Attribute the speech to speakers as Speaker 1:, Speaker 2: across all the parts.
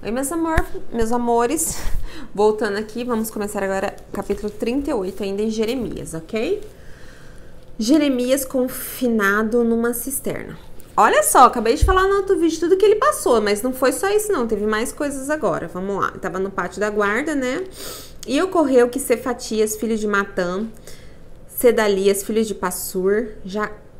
Speaker 1: Oi, meus amores. Voltando aqui, vamos começar agora capítulo 38, ainda em Jeremias, ok? Jeremias confinado numa cisterna. Olha só, acabei de falar no outro vídeo tudo que ele passou, mas não foi só isso não, teve mais coisas agora. Vamos lá, tava no pátio da guarda, né? E ocorreu que Cefatias, filho de Matã, Sedalias, filho de Passur,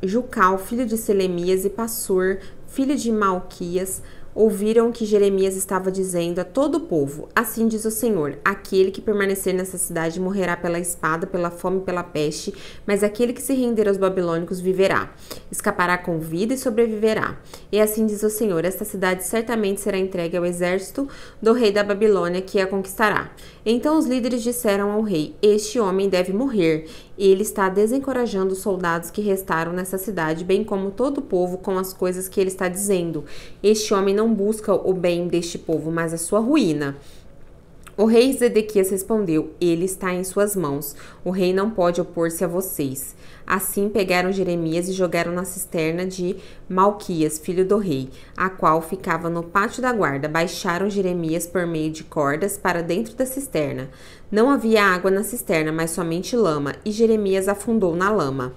Speaker 1: Jucal, filho de Selemias, e Passur, filho de Malquias, ouviram que Jeremias estava dizendo a todo o povo: assim diz o Senhor, aquele que permanecer nessa cidade morrerá pela espada, pela fome e pela peste, mas aquele que se render aos babilônicos viverá, escapará com vida e sobreviverá. E assim diz o Senhor, esta cidade certamente será entregue ao exército do rei da Babilônia, que a conquistará. Então os líderes disseram ao rei: este homem deve morrer. Ele está desencorajando os soldados que restaram nessa cidade, bem como todo o povo, com as coisas que ele está dizendo. Este homem não busca o bem deste povo, mas a sua ruína. O rei Zedequias respondeu: ele está em suas mãos. O rei não pode opor-se a vocês. Assim pegaram Jeremias e jogaram na cisterna de Malquias, filho do rei, a qual ficava no pátio da guarda. Baixaram Jeremias por meio de cordas para dentro da cisterna. Não havia água na cisterna, mas somente lama, e Jeremias afundou na lama.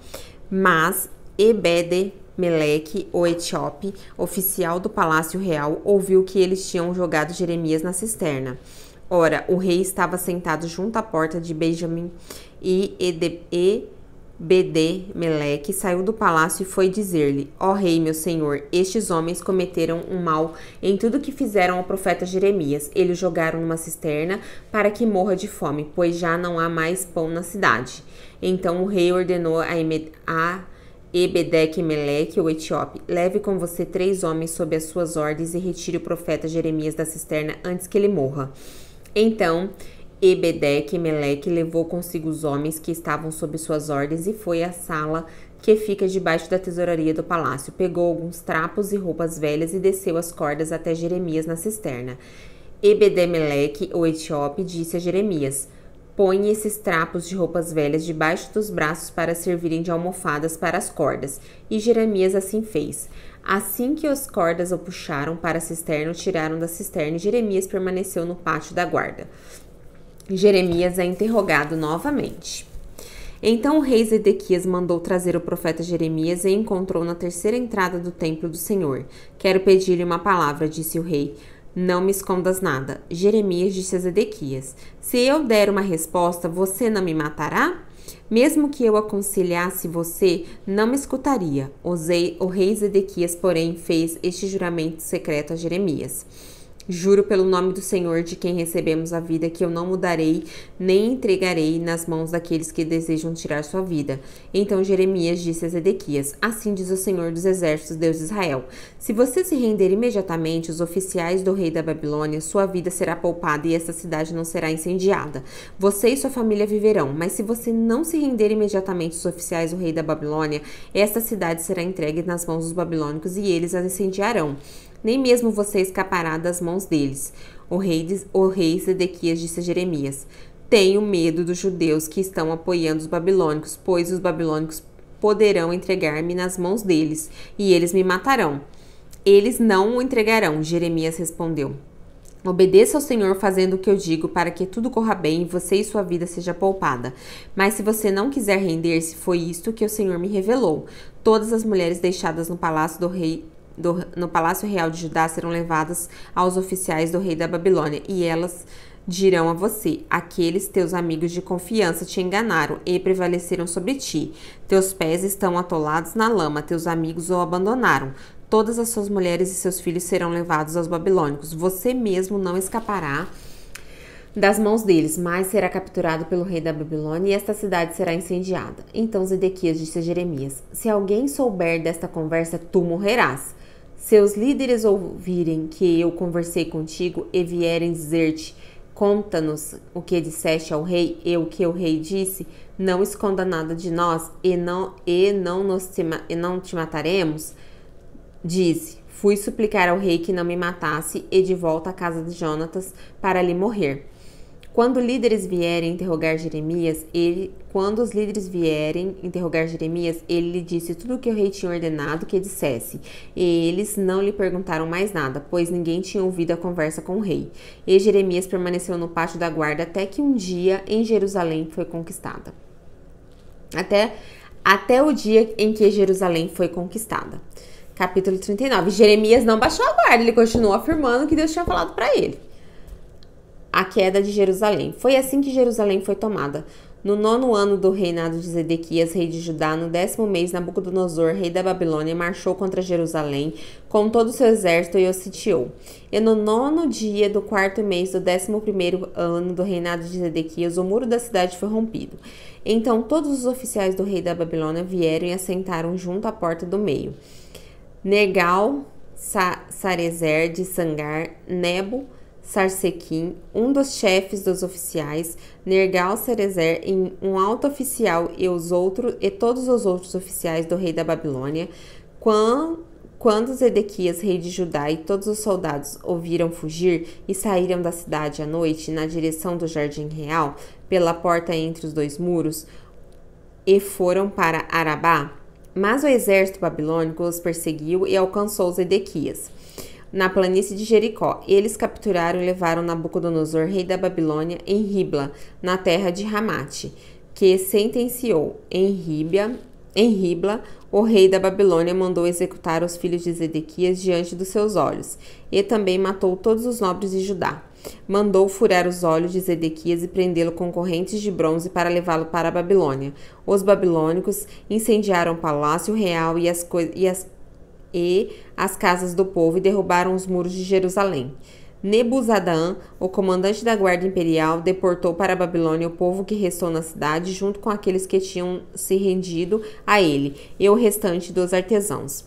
Speaker 1: Mas Ebed-Meleque, o etíope, oficial do palácio real, ouviu que eles tinham jogado Jeremias na cisterna. Ora, o rei estava sentado junto à porta de Benjamim, e Ebed-Meleque saiu do palácio e foi dizer-lhe: ó rei, meu senhor, estes homens cometeram um mal em tudo que fizeram ao profeta Jeremias. Eles o jogaram numa cisterna para que morra de fome, pois já não há mais pão na cidade. Então o rei ordenou a Ebed-Meleque, o etíope: leve com você 3 homens sob as suas ordens e retire o profeta Jeremias da cisterna antes que ele morra. Então Ebed-Meleque levou consigo os homens que estavam sob suas ordens e foi à sala que fica debaixo da tesouraria do palácio. Pegou alguns trapos e roupas velhas e desceu as cordas até Jeremias na cisterna. Ebed-Meleque, o etíope, disse a Jeremias: põe esses trapos de roupas velhas debaixo dos braços para servirem de almofadas para as cordas. E Jeremias assim fez. Assim que as cordas o puxaram para a cisterna, o tiraram da cisterna e Jeremias permaneceu no pátio da guarda. Jeremias é interrogado novamente. Então o rei Zedequias mandou trazer o profeta Jeremias e encontrou na terceira entrada do templo do Senhor. Quero pedir-lhe uma palavra, disse o rei. Não me escondas nada. Jeremias disse a Zedequias: se eu der uma resposta, você não me matará? Mesmo que eu aconselhasse você, não me escutaria. O rei Zedequias, porém, fez este juramento secreto a Jeremias: juro pelo nome do Senhor, de quem recebemos a vida, que eu não mudarei, nem entregarei nas mãos daqueles que desejam tirar sua vida. Então Jeremias disse a Zedequias: assim diz o Senhor dos Exércitos, Deus de Israel: se você se render imediatamente, os oficiais do rei da Babilônia, sua vida será poupada e esta cidade não será incendiada. Você e sua família viverão. Mas se você não se render imediatamente, os oficiais do rei da Babilônia, esta cidade será entregue nas mãos dos babilônicos e eles a incendiarão. Nem mesmo você escapará das mãos deles. O rei Zedequias disse a Jeremias: tenho medo dos judeus que estão apoiando os babilônicos, pois os babilônicos poderão entregar-me nas mãos deles, e eles me matarão. Eles não o entregarão, Jeremias respondeu. Obedeça ao Senhor fazendo o que eu digo, para que tudo corra bem e você e sua vida seja poupada. Mas se você não quiser render-se, foi isto que o Senhor me revelou. Todas as mulheres deixadas no palácio no Palácio Real de Judá serão levadas aos oficiais do rei da Babilônia, e elas dirão a você: aqueles teus amigos de confiança te enganaram e prevaleceram sobre ti. Teus pés estão atolados na lama, teus amigos o abandonaram. Todas as suas mulheres e seus filhos serão levados aos babilônicos. Você mesmo não escapará das mãos deles, mas será capturado pelo rei da Babilônia e esta cidade será incendiada. Então Zedequias disse a Jeremias: se alguém souber desta conversa, tu morrerás. Seus líderes ouvirem que eu conversei contigo e vierem dizer-te: conta-nos o que disseste ao rei e o que o rei disse, não esconda nada de nós e não te mataremos. Dize: fui suplicar ao rei que não me matasse e de volta à casa de Jonatas para ali morrer. Quando os líderes vierem interrogar Jeremias, ele lhe disse tudo o que o rei tinha ordenado que dissesse. E eles não lhe perguntaram mais nada, pois ninguém tinha ouvido a conversa com o rei. E Jeremias permaneceu no pátio da guarda até que um dia em Jerusalém foi conquistada. Até o dia em que Jerusalém foi conquistada. Capítulo 39. Jeremias não baixou a guarda, ele continuou afirmando o que Deus tinha falado para ele. A queda de Jerusalém. Foi assim que Jerusalém foi tomada. No 9º ano do reinado de Zedequias, rei de Judá, no 10º mês, Nabucodonosor, rei da Babilônia, marchou contra Jerusalém com todo o seu exército e o sitiou. E no 9º dia do 4º mês do 11º ano do reinado de Zedequias, o muro da cidade foi rompido. Então todos os oficiais do rei da Babilônia vieram e assentaram junto à porta do meio. Nergal, Sarezer de Sangar, Nebo, Sarsequim, um dos chefes dos oficiais, Nergal-Sarezer, um alto oficial e todos os outros oficiais do rei da Babilônia, quando Zedequias, rei de Judá, e todos os soldados ouviram fugir e saíram da cidade à noite na direção do jardim real, pela porta entre os dois muros, e foram para Arabá. Mas o exército babilônico os perseguiu e alcançou Zedequias na planície de Jericó. Eles capturaram e levaram Nabucodonosor, rei da Babilônia, em Ribla, na terra de Ramate, que sentenciou em Ribla, o rei da Babilônia mandou executar os filhos de Zedequias diante dos seus olhos, e também matou todos os nobres de Judá. Mandou furar os olhos de Zedequias e prendê-lo com correntes de bronze para levá-lo para a Babilônia. Os babilônicos incendiaram o palácio real e as casas do povo e derrubaram os muros de Jerusalém. Nebuzaradan, o comandante da guarda imperial, deportou para a Babilônia o povo que restou na cidade, junto com aqueles que tinham se rendido a ele, e o restante dos artesãos.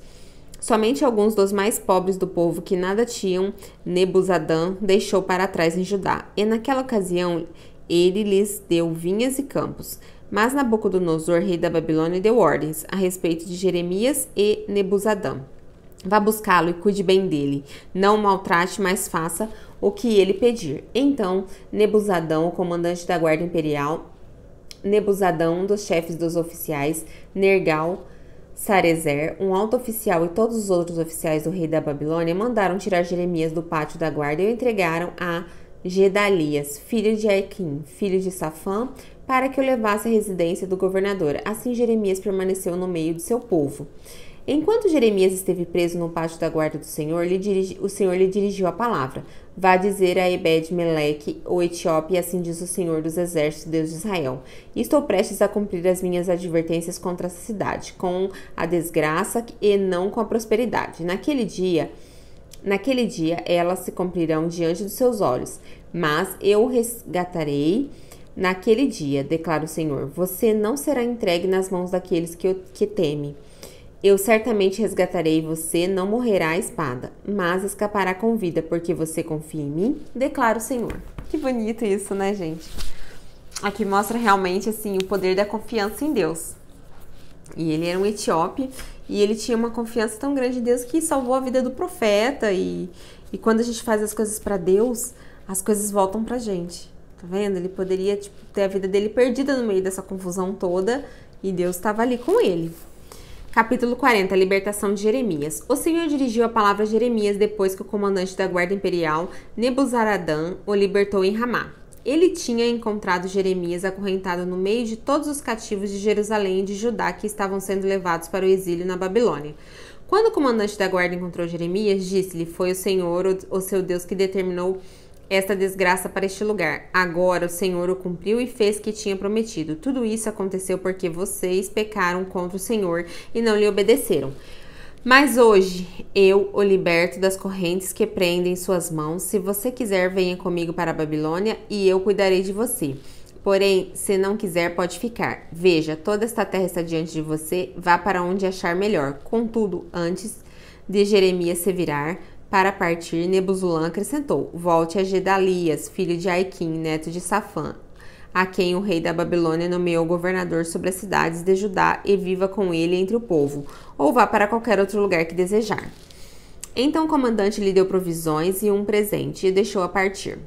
Speaker 1: Somente alguns dos mais pobres do povo que nada tinham, Nebuzaradan deixou para trás em Judá, e naquela ocasião ele lhes deu vinhas e campos. Mas Nabucodonosor, rei da Babilônia, deu ordens a respeito de Jeremias e Nebuzaradan. Vá buscá-lo e cuide bem dele. Não o maltrate, mas faça o que ele pedir. Então, Nebuzaradan, o comandante da guarda imperial, Nebuzaradan, um dos chefes dos oficiais, Nergal-Sarezer, um alto oficial e todos os outros oficiais do rei da Babilônia mandaram tirar Jeremias do pátio da guarda e o entregaram a Gedalias, filho de Arquim, filho de Safã, para que o levasse à residência do governador. Assim Jeremias permaneceu no meio de seu povo. Enquanto Jeremias esteve preso no pátio da guarda do Senhor, o Senhor lhe dirigiu a palavra. Vá dizer a Ebed-Meleque, o etíope, assim diz o Senhor dos Exércitos, Deus de Israel. Estou prestes a cumprir as minhas advertências contra essa cidade, com a desgraça e não com a prosperidade. Naquele dia elas se cumprirão diante dos seus olhos, mas eu o resgatarei naquele dia, declara o Senhor. Você não será entregue nas mãos daqueles que teme. Eu certamente resgatarei você, não morrerá a espada, mas escapará com vida, porque você confia em mim, declara o Senhor. Que bonito isso, né, gente? Aqui mostra realmente, assim, o poder da confiança em Deus. E ele era um etíope, e ele tinha uma confiança tão grande em Deus que salvou a vida do profeta, e quando a gente faz as coisas para Deus, as coisas voltam pra gente. Tá vendo? Ele poderia, ter a vida dele perdida no meio dessa confusão toda, e Deus estava ali com ele. Capítulo 40. A libertação de Jeremias. O Senhor dirigiu a palavra a Jeremias depois que o comandante da guarda imperial, Nebuzaradan, o libertou em Ramá. Ele tinha encontrado Jeremias acorrentado no meio de todos os cativos de Jerusalém e de Judá que estavam sendo levados para o exílio na Babilônia. Quando o comandante da guarda encontrou Jeremias, disse-lhe: foi o Senhor, o seu Deus, que determinou esta desgraça para este lugar. Agora o Senhor o cumpriu e fez o que tinha prometido. Tudo isso aconteceu porque vocês pecaram contra o Senhor e não lhe obedeceram. Mas hoje eu o liberto das correntes que prendem suas mãos. Se você quiser, venha comigo para a Babilônia e eu cuidarei de você. Porém, se não quiser, pode ficar. Veja, toda esta terra está diante de você. Vá para onde achar melhor. Contudo, antes de Jeremias se virar para partir, Nebuzaradan acrescentou: volte a Gedalias, filho de Arquim, neto de Safã, a quem o rei da Babilônia nomeou governador sobre as cidades de Judá, e viva com ele entre o povo, ou vá para qualquer outro lugar que desejar. Então o comandante lhe deu provisões e um presente e deixou-a partir.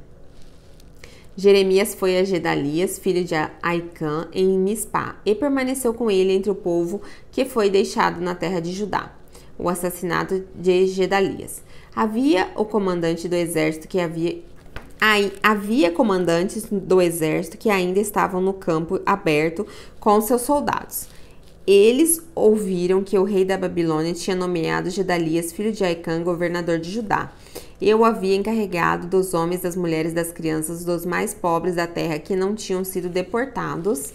Speaker 1: Jeremias foi a Gedalias, filho de Aicã, em Mispá, e permaneceu com ele entre o povo que foi deixado na terra de Judá. O assassinato de Gedalias. Havia comandantes do exército que ainda estavam no campo aberto com seus soldados. Eles ouviram que o rei da Babilônia tinha nomeado Gedalias, filho de Aicã, governador de Judá. Eu o havia encarregado dos homens, das mulheres, das crianças, dos mais pobres da terra que não tinham sido deportados.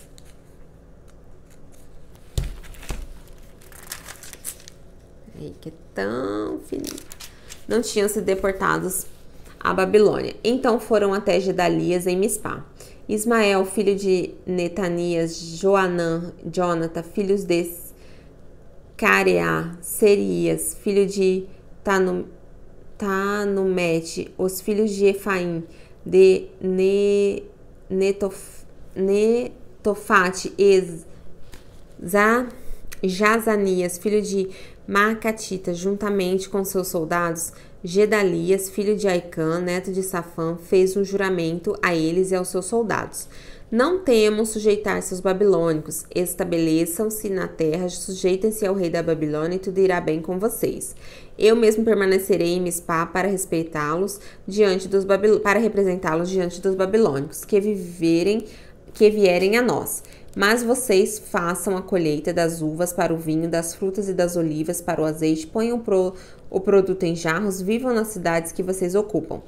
Speaker 1: Aí que é tão fininho. Não tinham sido deportados à Babilônia. Então foram até Gedalias em Mispá. Ismael, filho de Netanias, Joanã, Jonatã, filhos de Careá, Serias, filho de Tanumete, os filhos de Efaim, de Netofate, Jazanias, filho de Macatita, juntamente com seus soldados. Gedalias, filho de Aicã, neto de Safã, fez um juramento a eles e aos seus soldados. Não temam sujeitar-se aos babilônicos, estabeleçam-se na terra, sujeitem-se ao rei da Babilônia e tudo irá bem com vocês. Eu mesmo permanecerei em Mispá para representá-los diante dos babilônicos que vierem a nós. Mas vocês façam a colheita das uvas para o vinho, das frutas e das olivas para o azeite, ponham o produto em jarros, vivam nas cidades que vocês ocupam.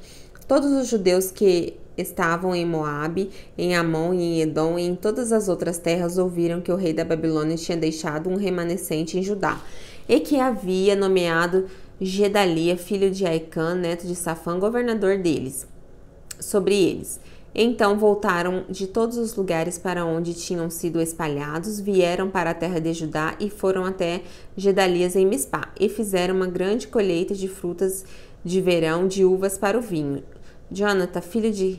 Speaker 1: Todos os judeus que estavam em Moabe, em Amon e em Edom e em todas as outras terras ouviram que o rei da Babilônia tinha deixado um remanescente em Judá e que havia nomeado Gedalia, filho de Aicã, neto de Safã, governador sobre eles. Então voltaram de todos os lugares para onde tinham sido espalhados, vieram para a terra de Judá e foram até Gedalias em Mispá, e fizeram uma grande colheita de frutas de verão, de uvas para o vinho. Jonatã, filho de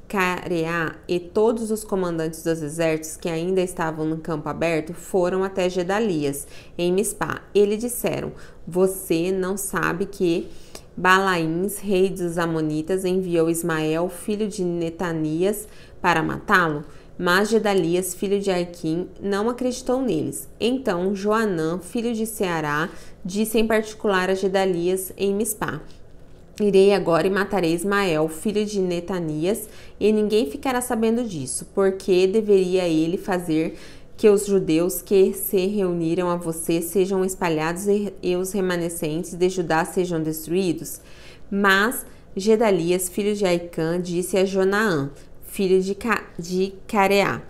Speaker 1: Careá, e todos os comandantes dos exércitos que ainda estavam no campo aberto foram até Gedalias em Mispá. E lhe disseram: você não sabe que Balaíns, rei dos Amonitas, enviou Ismael, filho de Netanias, para matá-lo? Mas Gedalias, filho de Arquim, não acreditou neles. Então Joanã, filho de Seará, disse em particular a Gedalias em Mispá: irei agora e matarei Ismael, filho de Netanias, e ninguém ficará sabendo disso, porque deveria ele fazer que os judeus que se reuniram a você sejam espalhados e os remanescentes de Judá sejam destruídos? Mas Gedalias, filho de Aicã, disse a Jonaã, filho de Careá: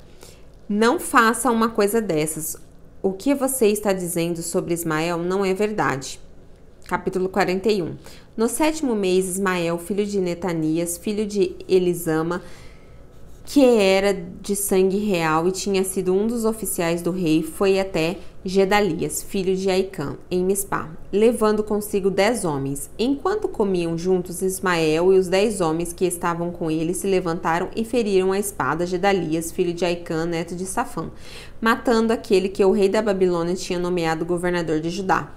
Speaker 1: não faça uma coisa dessas. O que você está dizendo sobre Ismael não é verdade. Capítulo 41. No 7º mês, Ismael, filho de Netanias, filho de Elisama, que era de sangue real e tinha sido um dos oficiais do rei, foi até Gedalias, filho de Aicã, em Mispá, levando consigo 10 homens. Enquanto comiam juntos, Ismael e os 10 homens que estavam com ele se levantaram e feriram a espada Gedalias, filho de Aicã, neto de Safã, matando aquele que o rei da Babilônia tinha nomeado governador de Judá.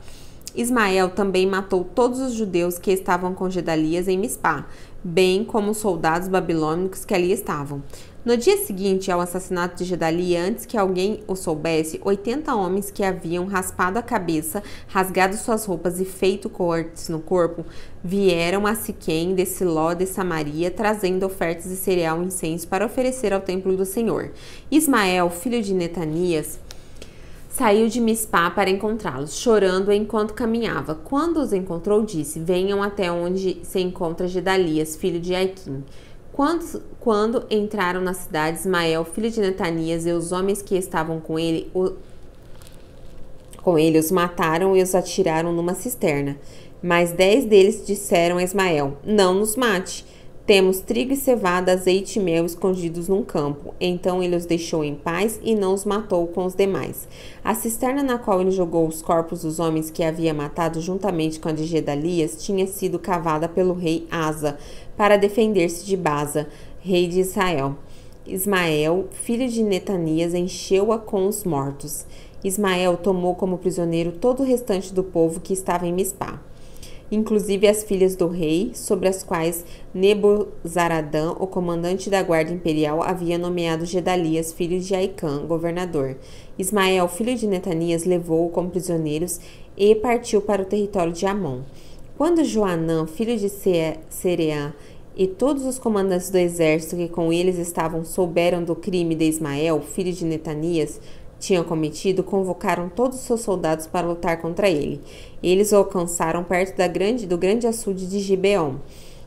Speaker 1: Ismael também matou todos os judeus que estavam com Gedalias em Mispá, bem como os soldados babilônicos que ali estavam. No dia seguinte ao assassinato de Gedalia, antes que alguém o soubesse, 80 homens que haviam raspado a cabeça, rasgado suas roupas e feito cortes no corpo, vieram a Siquém de Siló de Samaria, trazendo ofertas de cereal e incenso para oferecer ao templo do Senhor. Ismael, filho de Netanias, saiu de Mispá para encontrá-los, chorando enquanto caminhava. Quando os encontrou, disse: venham até onde se encontra Gedalias, filho de Aicim. Quando entraram na cidade, Ismael, filho de Netanias, e os homens que estavam com ele os mataram e os atiraram numa cisterna. Mas 10 deles disseram a Ismael: não nos mate. Temos trigo e cevada, azeite e mel escondidos num campo. Então ele os deixou em paz e não os matou com os demais. A cisterna na qual ele jogou os corpos dos homens que havia matado juntamente com a de Gedalias tinha sido cavada pelo rei Asa para defender-se de Baza, rei de Israel. Ismael, filho de Netanias, encheu-a com os mortos. Ismael tomou como prisioneiro todo o restante do povo que estava em Mispá. inclusive as filhas do rei, sobre as quais Nebuzaradã, o comandante da guarda imperial, havia nomeado Gedalias, filho de Aicã, governador. Ismael, filho de Netanias, levou-o como prisioneiros e partiu para o território de Amon. Quando Joanã, filho de Sereá, e todos os comandantes do exército que com eles estavam souberam do crime de Ismael, filho de Netanias, tinham cometido, convocaram todos os seus soldados para lutar contra ele. Eles o alcançaram perto do grande açude de Gibeon.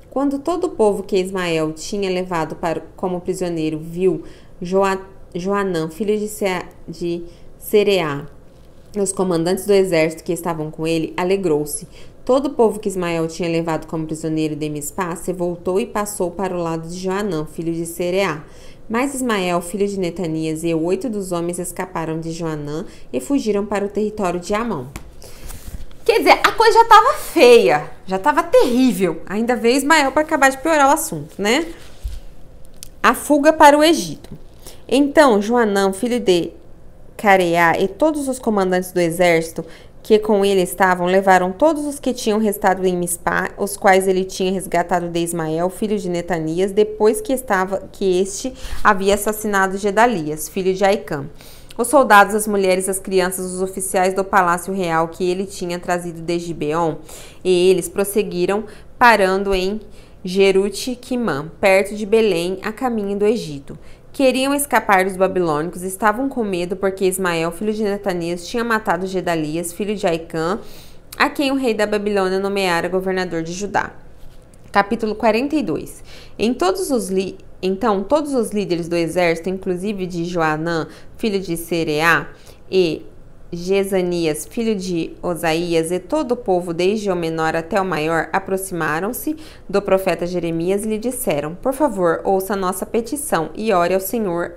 Speaker 1: Quando todo o povo que Ismael tinha levado como prisioneiro viu Joanã, filho de Sereá, e os comandantes do exército que estavam com ele, alegrou-se. Todo o povo que Ismael tinha levado como prisioneiro de Mispá se voltou e passou para o lado de Joanã, filho de Sereá. Mas Ismael, filho de Netanias, e 8 dos homens escaparam de Joanã e fugiram para o território de Amon. Quer dizer, a coisa já estava feia, já estava terrível. Ainda veio Ismael para acabar de piorar o assunto, né? A fuga para o Egito. Então, Joanã, filho de Careá, e todos os comandantes do exército que com ele estavam, levaram todos os que tinham restado em Mispá, os quais ele tinha resgatado de Ismael, filho de Netanias, depois que este havia assassinado Gedalias, filho de Aicã. Os soldados, as mulheres, as crianças, os oficiais do palácio real que ele tinha trazido de Gibeon, e eles prosseguiram, parando em Jerute-Quimã, perto de Belém, a caminho do Egito. Queriam escapar dos babilônicos, estavam com medo porque Ismael, filho de Netanias, tinha matado Gedalias, filho de Aicã, a quem o rei da Babilônia nomeara governador de Judá. Capítulo 42. Então, todos os líderes do exército, inclusive de Joanã, filho de Sereá, e Jezanias, filho de Osaías, e todo o povo, desde o menor até o maior, aproximaram-se do profeta Jeremias e lhe disseram: Por favor, ouça a nossa petição e ore ao Senhor,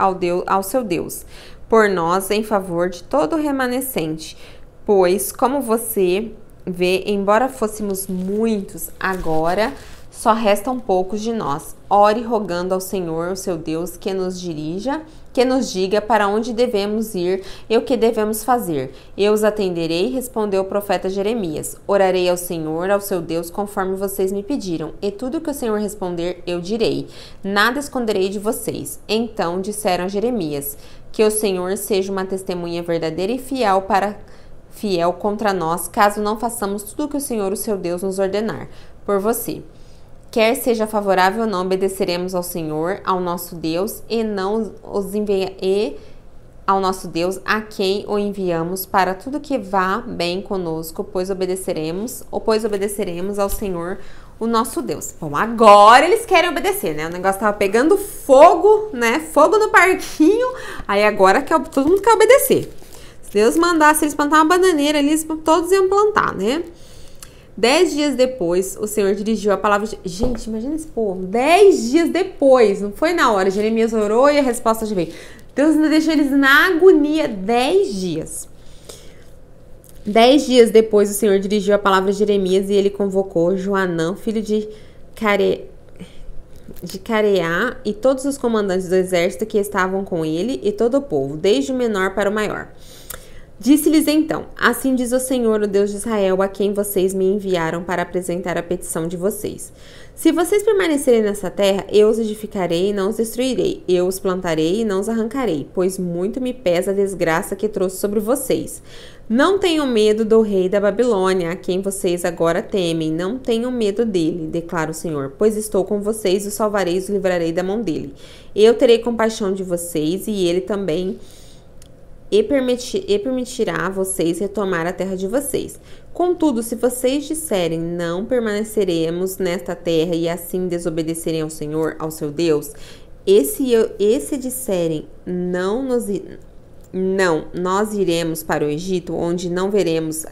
Speaker 1: ao seu Deus, por nós, em favor de todo o remanescente. Pois, como você vê, embora fôssemos muitos, agora só restam poucos de nós. Ore rogando ao Senhor, o seu Deus, que nos diga para onde devemos ir e o que devemos fazer. Eu os atenderei, respondeu o profeta Jeremias. Orarei ao Senhor, ao seu Deus, conforme vocês me pediram, e tudo que o Senhor responder, eu direi. Nada esconderei de vocês. Então disseram a Jeremias: Que o Senhor seja uma testemunha verdadeira e fiel contra nós, caso não façamos tudo o que o Senhor, o seu Deus, nos ordenar por você. Quer seja favorável ou não, obedeceremos ao Senhor, ao nosso Deus, ao nosso Deus, a quem o enviamos, para tudo que vá bem conosco, pois obedeceremos ao Senhor, o nosso Deus. Bom, agora eles querem obedecer, né? O negócio tava pegando fogo, né? Fogo no parquinho, aí agora todo mundo quer obedecer. Se Deus mandasse eles plantar uma bananeira ali, todos iam plantar, né? 10 dias depois, o Senhor dirigiu a palavra... Gente, imagina esse povo. 10 dias depois, não foi na hora. Jeremias orou e a resposta já veio. Deus ainda deixou eles na agonia 10 dias. 10 dias depois, o Senhor dirigiu a palavra a Jeremias e ele convocou Joanã, filho de Careá, e todos os comandantes do exército que estavam com ele e todo o povo, desde o menor para o maior. Disse-lhes então: Assim diz o Senhor, o Deus de Israel, a quem vocês me enviaram para apresentar a petição de vocês. Se vocês permanecerem nessa terra, eu os edificarei e não os destruirei. Eu os plantarei e não os arrancarei, pois muito me pesa a desgraça que trouxe sobre vocês. Não tenham medo do rei da Babilônia, a quem vocês agora temem. Não tenham medo dele, declara o Senhor, pois estou com vocês, os salvarei e os livrarei da mão dele. Eu terei compaixão de vocês e ele também... E permitirá a vocês retomar a terra de vocês. Contudo, se vocês disserem: Não permaneceremos nesta terra, e assim desobedecerem ao Senhor, ao seu Deus, e se disserem: Não, nós iremos para o Egito, onde não veremos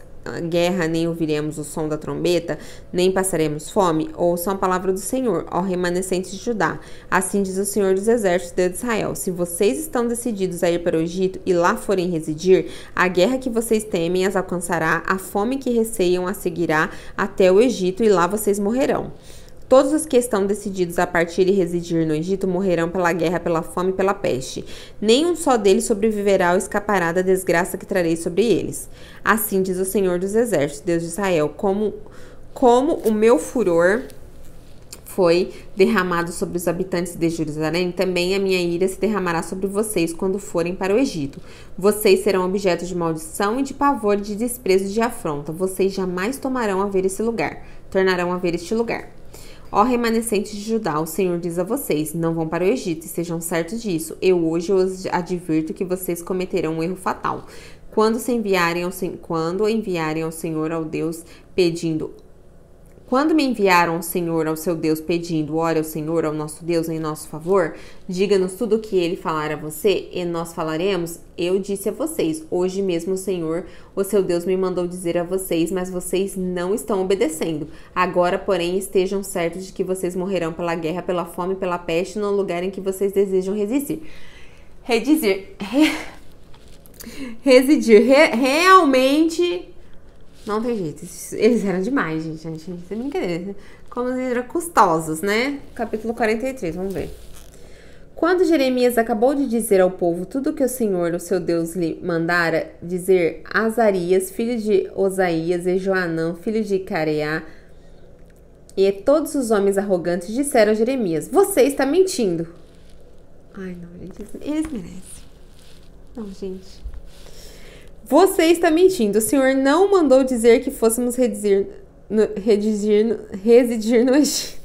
Speaker 1: guerra, nem ouviremos o som da trombeta, nem passaremos fome, ouçam a palavra do Senhor, ó remanescentes de Judá. Assim diz o Senhor dos Exércitos, Deus de Israel: Se vocês estão decididos a ir para o Egito e lá forem residir, a guerra que vocês temem as alcançará, a fome que receiam as seguirá até o Egito, e lá vocês morrerão. Todos os que estão decididos a partir e residir no Egito morrerão pela guerra, pela fome e pela peste. Nenhum só deles sobreviverá ou escapará da desgraça que trarei sobre eles. Assim diz o Senhor dos Exércitos, Deus de Israel: como o meu furor foi derramado sobre os habitantes de Jerusalém, também a minha ira se derramará sobre vocês quando forem para o Egito. Vocês serão objeto de maldição e de pavor, de desprezo e de afronta. Vocês jamais tornarão a ver este lugar. Ó remanescentes de Judá, o Senhor diz a vocês, não vão para o Egito, e sejam certos disso. Eu hoje os advirto que vocês cometerão um erro fatal. Quando enviarem ao Senhor, ao Deus, pedindo... Quando me enviaram ao Senhor, ao seu Deus, pedindo, ore ao Senhor, ao nosso Deus, em nosso favor, diga-nos tudo o que ele falar a você, e nós falaremos. Eu disse a vocês, hoje mesmo o Senhor, o seu Deus, me mandou dizer a vocês, mas vocês não estão obedecendo. Agora, porém, estejam certos de que vocês morrerão pela guerra, pela fome, pela peste, no lugar em que vocês desejam residir. Realmente... Não tem jeito, eles eram demais, gente. Isso é brincadeira. Como eles eram custosos, né? Capítulo 43, vamos ver. Quando Jeremias acabou de dizer ao povo tudo o que o Senhor, o seu Deus, lhe mandara dizer, Azarias, filho de Osaías, e Joanã, filho de Careá, e todos os homens arrogantes disseram a Jeremias, você está mentindo. Ai, não, gente, eles merecem. Não, gente... Você está mentindo. O Senhor não mandou dizer que fôssemos residir no Egito.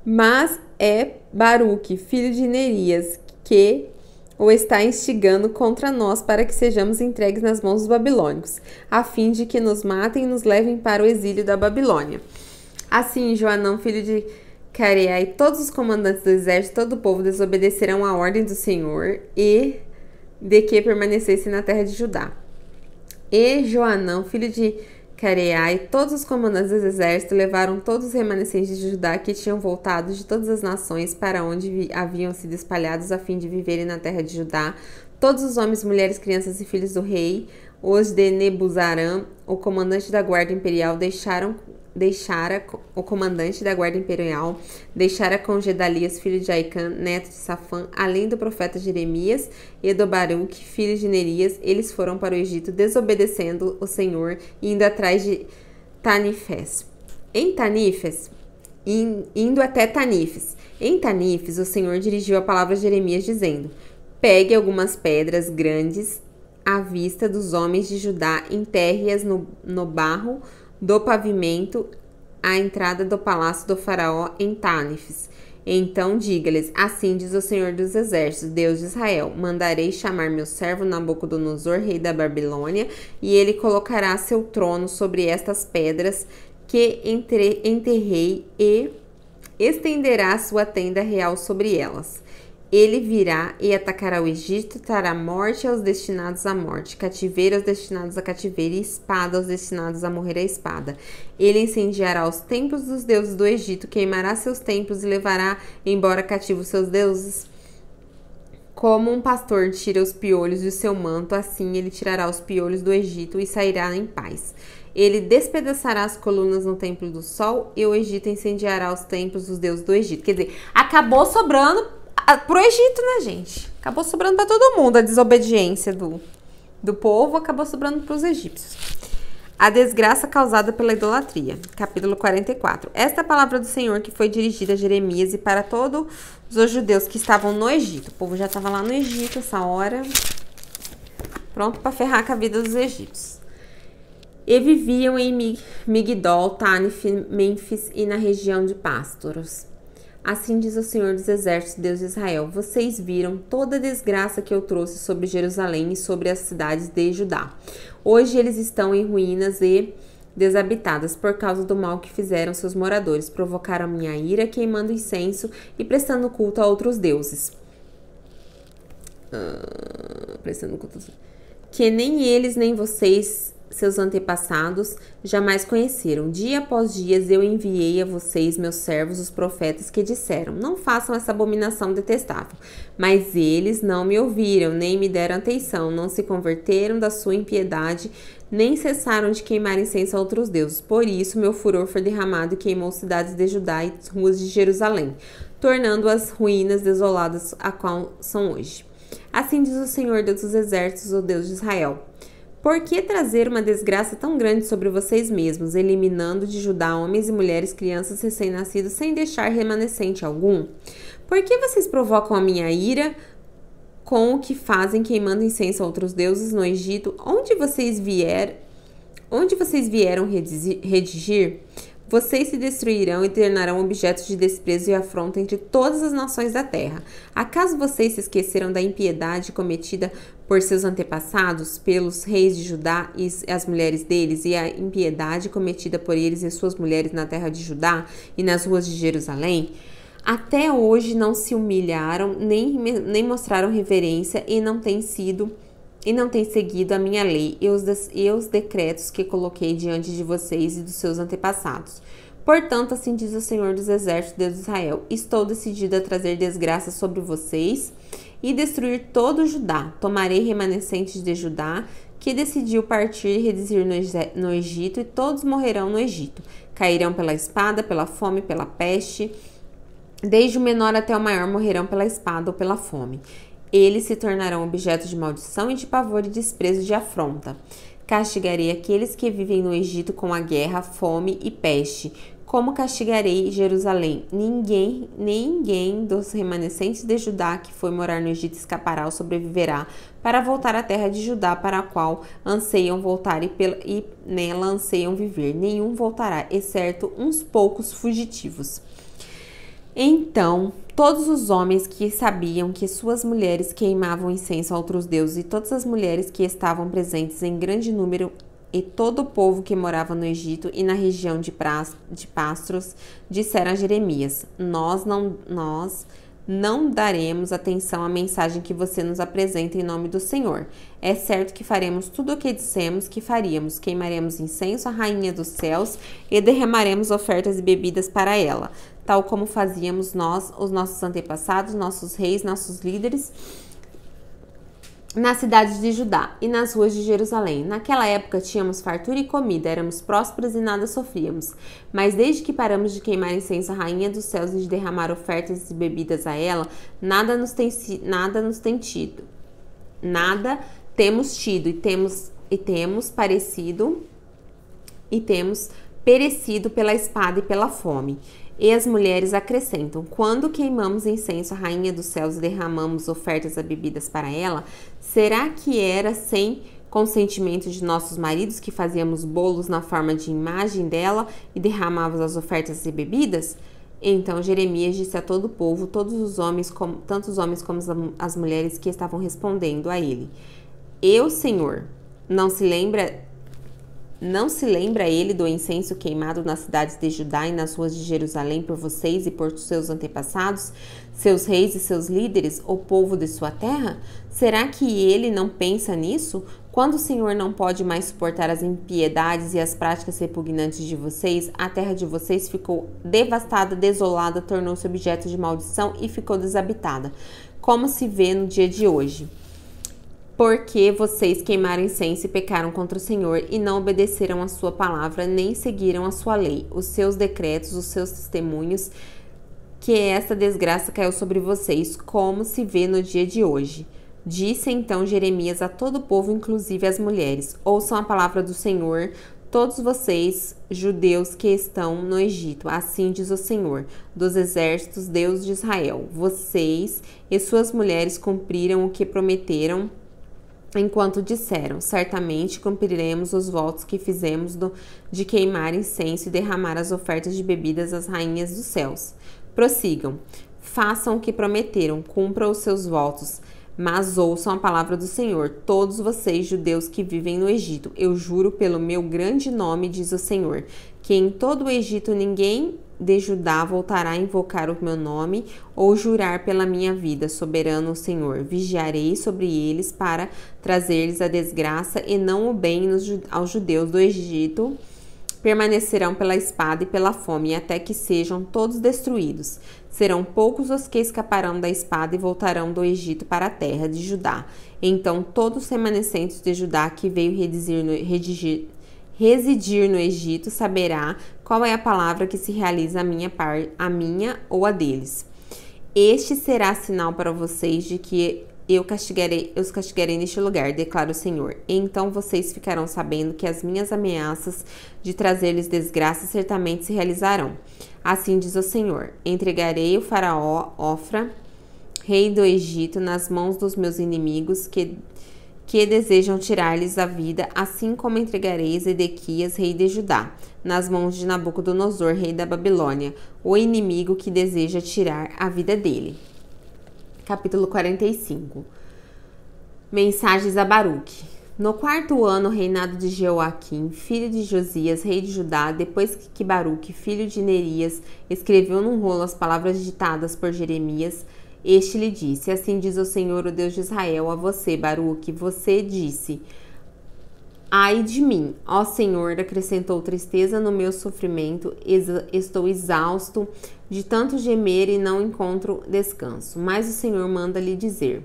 Speaker 1: Mas é Baruque, filho de Nerias, que o está instigando contra nós para que sejamos entregues nas mãos dos babilônicos, a fim de que nos matem e nos levem para o exílio da Babilônia. Assim, Joanão, filho de Careá, e todos os comandantes do exército, todo o povo desobedecerão a ordem do Senhor e... de que permanecesse na terra de Judá. E Joanão, filho de Careá, e todos os comandantes do exército levaram todos os remanescentes de Judá que tinham voltado de todas as nações para onde haviam sido espalhados a fim de viverem na terra de Judá, todos os homens, mulheres, crianças e filhos do rei, os de Nebuzarã, o comandante da guarda imperial, deixara com Gedalias, filho de Aicã, neto de Safã, além do profeta Jeremias e do Baruque, filho de Nerias, eles foram para o Egito, desobedecendo o Senhor e indo atrás de Tanifes. Indo até Tanifes. Em Tanifes, o Senhor dirigiu a palavra a Jeremias, dizendo, pegue algumas pedras grandes à vista dos homens de Judá, enterre-as no barro do pavimento à entrada do palácio do faraó em Tanifes. Então diga-lhes, assim diz o Senhor dos Exércitos, Deus de Israel, mandarei chamar meu servo Nabucodonosor, rei da Babilônia, e ele colocará seu trono sobre estas pedras que enterrei e estenderá sua tenda real sobre elas. Ele virá e atacará o Egito, trará morte aos destinados à morte, cativeiro aos destinados a cativeiro e espada aos destinados a morrer à espada. Ele incendiará os templos dos deuses do Egito, queimará seus templos e levará embora cativos seus deuses. Como um pastor tira os piolhos do seu manto, assim ele tirará os piolhos do Egito e sairá em paz. Ele despedaçará as colunas no templo do sol e o Egito incendiará os templos dos deuses do Egito. Quer dizer, acabou sobrando pro Egito, né, gente? Acabou sobrando para todo mundo. A desobediência do povo acabou sobrando para os egípcios. A desgraça causada pela idolatria. Capítulo 44. Esta é a palavra do Senhor que foi dirigida a Jeremias e para todos os judeus que estavam no Egito. O povo já estava lá no Egito essa hora, pronto para ferrar com a vida dos egípcios. E viviam em Migdol, Tanif, Mênfis e na região de Pastoros. Assim diz o Senhor dos Exércitos, Deus de Israel, vocês viram toda a desgraça que eu trouxe sobre Jerusalém e sobre as cidades de Judá. Hoje eles estão em ruínas e desabitadas por causa do mal que fizeram seus moradores. Provocaram a minha ira, queimando incenso e prestando culto a outros deuses. Que nem eles, nem vocês, seus antepassados, jamais conheceram. Dia após dia eu enviei a vocês, meus servos, os profetas, que disseram, não façam essa abominação detestável. Mas eles não me ouviram, nem me deram atenção, não se converteram da sua impiedade, nem cessaram de queimar incenso a outros deuses. Por isso, meu furor foi derramado e queimou cidades de Judá e ruas de Jerusalém, tornando-as ruínas desoladas a qual são hoje. Assim diz o Senhor, Deus dos Exércitos, o Deus de Israel. Por que trazer uma desgraça tão grande sobre vocês mesmos, eliminando de Judá homens e mulheres, crianças recém-nascidos, sem deixar remanescente algum? Por que vocês provocam a minha ira com o que fazem, queimando incenso a outros deuses no Egito, onde vocês vieram redigir? Vocês se destruirão e tornarão objetos de desprezo e afronta entre todas as nações da terra. Acaso vocês se esqueceram da impiedade cometida por seus antepassados, pelos reis de Judá e as mulheres deles, e a impiedade cometida por eles e suas mulheres na terra de Judá e nas ruas de Jerusalém? Até hoje não se humilharam, nem mostraram reverência e não têm seguido a minha lei e os decretos que coloquei diante de vocês e dos seus antepassados. Portanto, assim diz o Senhor dos Exércitos, Deus de Israel: estou decidida a trazer desgraça sobre vocês e destruir todo Judá. Tomarei remanescentes de Judá, que decidiu partir e reduzir no Egito, e todos morrerão no Egito. Cairão pela espada, pela fome, pela peste. Desde o menor até o maior morrerão pela espada ou pela fome. Eles se tornarão objetos de maldição e de pavor e desprezo de afronta. Castigarei aqueles que vivem no Egito com a guerra, fome e peste. Como castigarei Jerusalém? Ninguém dos remanescentes de Judá que foi morar no Egito escapará ou sobreviverá para voltar à terra de Judá, para a qual anseiam voltar e nela anseiam viver. Nenhum voltará, exceto uns poucos fugitivos. Então, todos os homens que sabiam que suas mulheres queimavam incenso a outros deuses, e todas as mulheres que estavam presentes em grande número, e todo o povo que morava no Egito e na região de Pastros, disseram a Jeremias: Nós não daremos atenção à mensagem que você nos apresenta em nome do Senhor. É certo que faremos tudo o que dissemos que faríamos. Queimaremos incenso à rainha dos céus e derramaremos ofertas e bebidas para ela, tal como fazíamos nós, os nossos antepassados, nossos reis, nossos líderes, nas cidades de Judá e nas ruas de Jerusalém. Naquela época tínhamos fartura e comida, éramos prósperos e nada sofríamos. Mas desde que paramos de queimar incenso à rainha dos céus e de derramar ofertas e bebidas a ela, nada temos tido e temos perecido pela espada e pela fome. E as mulheres acrescentam: quando queimamos incenso à rainha dos céus e derramamos ofertas e bebidas para ela, será que era sem consentimento de nossos maridos que fazíamos bolos na forma de imagem dela e derramávamos as ofertas e bebidas? Então Jeremias disse a todo o povo, tanto os homens como as mulheres que estavam respondendo a ele: Eu, Senhor, não se lembra ele do incenso queimado nas cidades de Judá e nas ruas de Jerusalém por vocês e por seus antepassados, seus reis e seus líderes, o povo de sua terra? Será que ele não pensa nisso? Quando o Senhor não pode mais suportar as impiedades e as práticas repugnantes de vocês, a terra de vocês ficou devastada, desolada, tornou-se objeto de maldição e ficou desabitada, como se vê no dia de hoje. Porque vocês queimaram incenso e pecaram contra o Senhor e não obedeceram a sua palavra, nem seguiram a sua lei, os seus decretos, os seus testemunhos, que esta desgraça caiu sobre vocês, como se vê no dia de hoje. Disse então Jeremias a todo o povo, inclusive as mulheres: ouçam a palavra do Senhor, todos vocês, judeus que estão no Egito. Assim diz o Senhor dos Exércitos, Deus de Israel: vocês e suas mulheres cumpriram o que prometeram, enquanto disseram: certamente cumpriremos os votos que fizemos de queimar incenso e derramar as ofertas de bebidas às rainhas dos céus. Prossigam, façam o que prometeram, cumpram os seus votos, mas ouçam a palavra do Senhor, todos vocês, judeus que vivem no Egito. Eu juro pelo meu grande nome, diz o Senhor, que em todo o Egito ninguém de Judá voltará a invocar o meu nome ou jurar pela minha vida, soberano Senhor. Vigiarei sobre eles para trazer-lhes a desgraça e não o bem aos judeus do Egito. Permanecerão pela espada e pela fome, até que sejam todos destruídos. Serão poucos os que escaparão da espada e voltarão do Egito para a terra de Judá. Então todos os remanescentes de Judá que veio residir no Egito saberá qual é a palavra que se realiza a minha ou a deles. Este será sinal para vocês de que os castigarei neste lugar, declara o Senhor. Então vocês ficarão sabendo que as minhas ameaças de trazer-lhes desgraça certamente se realizarão. Assim diz o Senhor: entregarei o faraó Ofra, rei do Egito, nas mãos dos meus inimigos que desejam tirar-lhes a vida, assim como entregarei Zedequias, rei de Judá, nas mãos de Nabucodonosor, rei da Babilônia, o inimigo que deseja tirar a vida dele. Capítulo 45. Mensagens a Baruque. No 4º ano, reinado de Jeoaquim, filho de Josias, rei de Judá, depois que Baruque, filho de Nerias, escreveu num rolo as palavras ditadas por Jeremias, este lhe disse: assim diz o Senhor, o Deus de Israel, a você, Baruque, você disse: ai de mim, ó Senhor, acrescentou tristeza no meu sofrimento, estou exausto de tanto gemer e não encontro descanso. Mas o Senhor manda lhe dizer: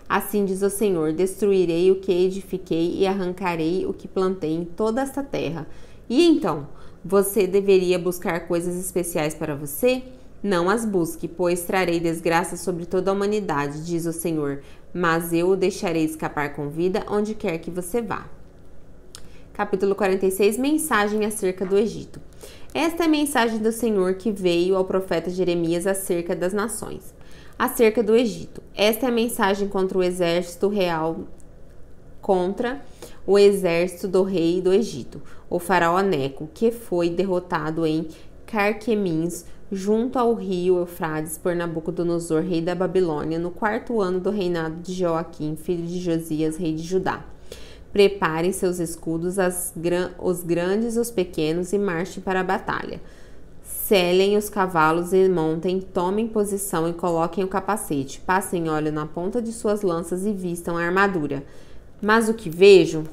Speaker 1: assim diz o Senhor, destruirei o que edifiquei e arrancarei o que plantei em toda esta terra. E então, você deveria buscar coisas especiais para você? Não as busque, pois trarei desgraça sobre toda a humanidade, diz o Senhor, mas eu o deixarei escapar com vida onde quer que você vá. Capítulo 46. Mensagem acerca do Egito. Esta é a mensagem do Senhor que veio ao profeta Jeremias acerca das nações. Acerca do Egito. Esta é a mensagem contra o exército real, contra o exército do rei do Egito, o faraó Neco, que foi derrotado em Carquemins, junto ao rio Eufrates, por Nabucodonosor, rei da Babilônia, no 4º ano do reinado de Joaquim, filho de Josias, rei de Judá. Preparem seus escudos, os grandes e os pequenos, e marchem para a batalha. Selem os cavalos e montem, tomem posição e coloquem o capacete. Passem óleo na ponta de suas lanças e vistam a armadura. Mas o que vejo?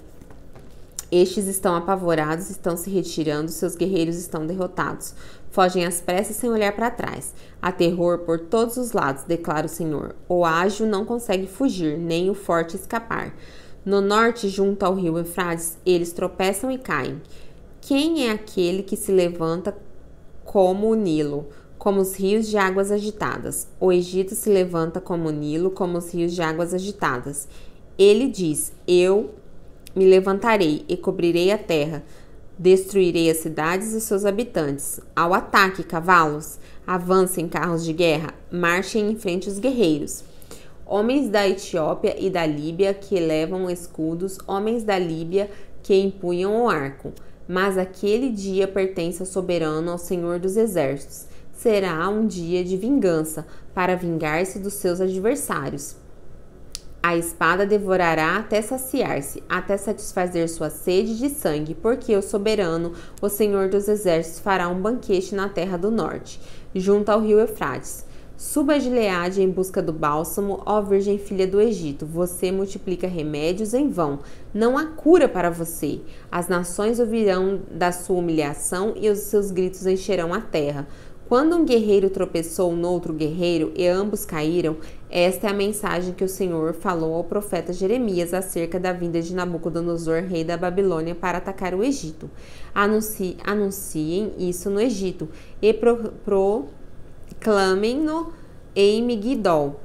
Speaker 1: Estes estão apavorados, estão se retirando, seus guerreiros estão derrotados. Fogem às pressas sem olhar para trás. Há terror por todos os lados, declara o Senhor. O ágil não consegue fugir, nem o forte escapar. No norte, junto ao rio Eufrates, eles tropeçam e caem. Quem é aquele que se levanta como o Nilo, como os rios de águas agitadas? O Egito se levanta como o Nilo, como os rios de águas agitadas. Ele diz: eu me levantarei e cobrirei a terra. Destruirei as cidades e seus habitantes. Ao ataque, cavalos! Avancem, carros de guerra! Marchem em frente os guerreiros. Homens da Etiópia e da Líbia que levam escudos, homens da Líbia que empunham o arco. Mas aquele dia pertence ao soberano, ao Senhor dos exércitos. Será um dia de vingança, para vingar-se dos seus adversários. A espada devorará até saciar-se, até satisfazer sua sede de sangue, porque o soberano, o Senhor dos exércitos, fará um banquete na terra do norte, junto ao rio Eufrates. Suba a Gileade em busca do bálsamo, ó Virgem filha do Egito. Você multiplica remédios em vão. Não há cura para você. As nações ouvirão da sua humilhação e os seus gritos encherão a terra. Quando um guerreiro tropeçou noutro guerreiro e ambos caíram, esta é a mensagem que o Senhor falou ao profeta Jeremias acerca da vinda de Nabucodonosor, rei da Babilônia, para atacar o Egito. Anunciem isso no Egito e proclamem-no em Migdol.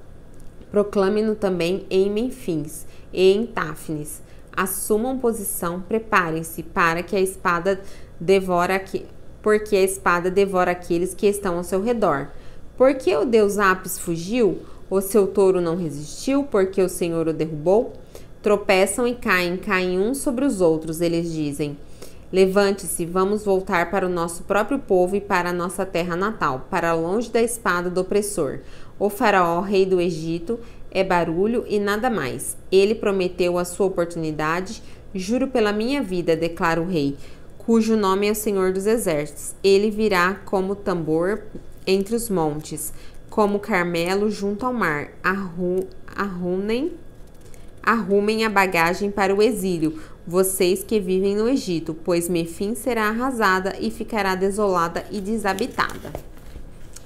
Speaker 1: Proclamem-no também em Menfis e em Táfnis. Assumam posição, preparem-se para que a espada porque a espada devora aqueles que estão ao seu redor. Porque o deus Apis fugiu? O seu touro não resistiu? Porque o Senhor o derrubou? Tropeçam e caem uns sobre os outros. Eles dizem: levante-se, vamos voltar para o nosso próprio povo e para a nossa terra natal, para longe da espada do opressor. O faraó, rei do Egito, é barulho e nada mais. Ele prometeu a sua oportunidade. Juro pela minha vida, declara o rei, cujo nome é o Senhor dos Exércitos. Ele virá como tambor entre os montes, como Carmelo junto ao mar. Arrumem a bagagem para o exílio, vocês que vivem no Egito, pois Mefim será arrasada e ficará desolada e desabitada.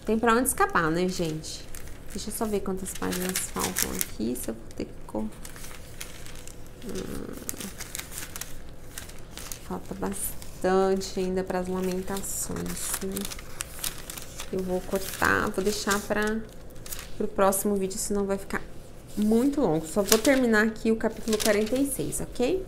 Speaker 1: Tem pra onde escapar, né, gente? Deixa eu só ver quantas páginas faltam aqui, se eu vou ter que... Falta bastante ainda para as lamentações, né? Eu vou cortar, vou deixar para o próximo vídeo, senão vai ficar muito longo. Só vou terminar aqui o capítulo 46, ok?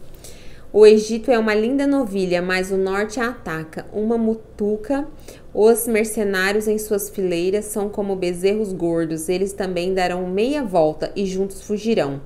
Speaker 1: O Egito é uma linda novilha, mas o norte a ataca. Uma mutuca, os mercenários em suas fileiras são como bezerros gordos. Eles também darão meia volta e juntos fugirão.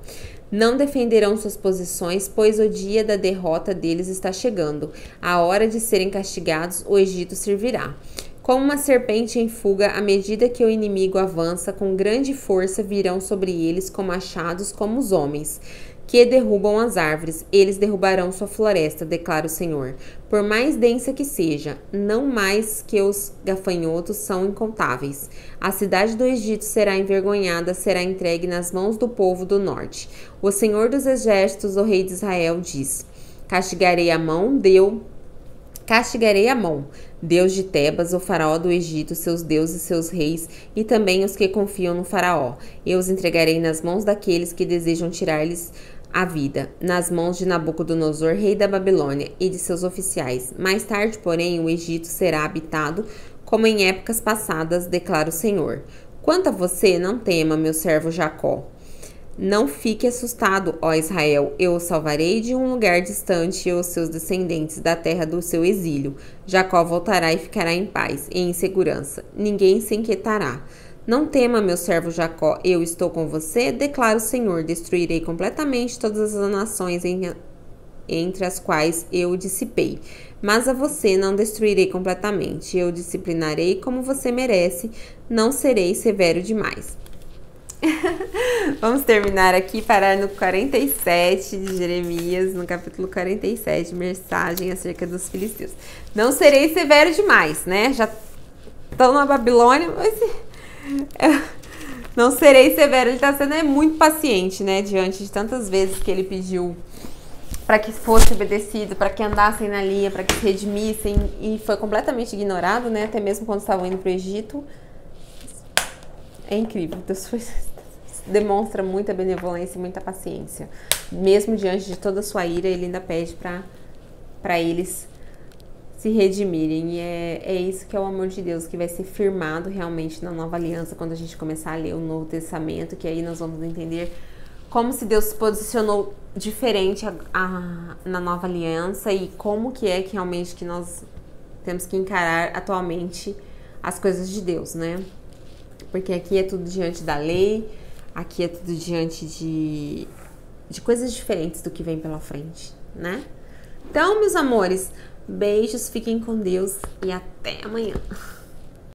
Speaker 1: Não defenderão suas posições, pois o dia da derrota deles está chegando. A hora de serem castigados, o Egito servirá. Como uma serpente em fuga, à medida que o inimigo avança, com grande força virão sobre eles com machados como os homens, que derrubam as árvores. Eles derrubarão sua floresta, declara o Senhor. Por mais densa que seja, não mais que os gafanhotos são incontáveis. A cidade do Egito será envergonhada, será entregue nas mãos do povo do norte. O Senhor dos Exércitos, o Rei de Israel, diz: Castigarei a mão, Deus de Tebas, o faraó do Egito, seus deuses, seus reis e também os que confiam no faraó. Eu os entregarei nas mãos daqueles que desejam tirar-lhes a vida, nas mãos de Nabucodonosor, rei da Babilônia, e de seus oficiais. Mais tarde, porém, o Egito será habitado como em épocas passadas, declara o Senhor. Quanto a você, não tema, meu servo Jacó. Não fique assustado, ó Israel, eu o salvarei de um lugar distante e os seus descendentes da terra do seu exílio. Jacó voltará e ficará em paz e em segurança. Ninguém se inquietará. Não tema, meu servo Jacó, eu estou com você, declara o Senhor. Destruirei completamente todas as nações entre as quais eu o dissipei. Mas a você não destruirei completamente. Eu o disciplinarei como você merece. Não serei severo demais. Vamos terminar aqui, parar no 47 de Jeremias, no capítulo 47, mensagem acerca dos filisteus. Não serei severo demais, né? Já estão na Babilônia, mas não serei severo. Ele está sendo muito paciente, né? Diante de tantas vezes que ele pediu para que fosse obedecido, para que andassem na linha, para que se redimissem, e foi completamente ignorado, né? Até mesmo quando estavam indo para o Egito. É incrível, Deus demonstra muita benevolência e muita paciência. Mesmo diante de toda a sua ira, ele ainda pede para eles se redimirem. E é isso que é o amor de Deus, que vai ser firmado realmente na nova aliança, quando a gente começar a ler o Novo Testamento, que aí nós vamos entender como se Deus se posicionou diferente na nova aliança e como que é que realmente que nós temos que encarar atualmente as coisas de Deus, né? Porque aqui é tudo diante da lei, aqui é tudo diante de coisas diferentes do que vem pela frente, né? Então, meus amores, beijos, fiquem com Deus e até amanhã.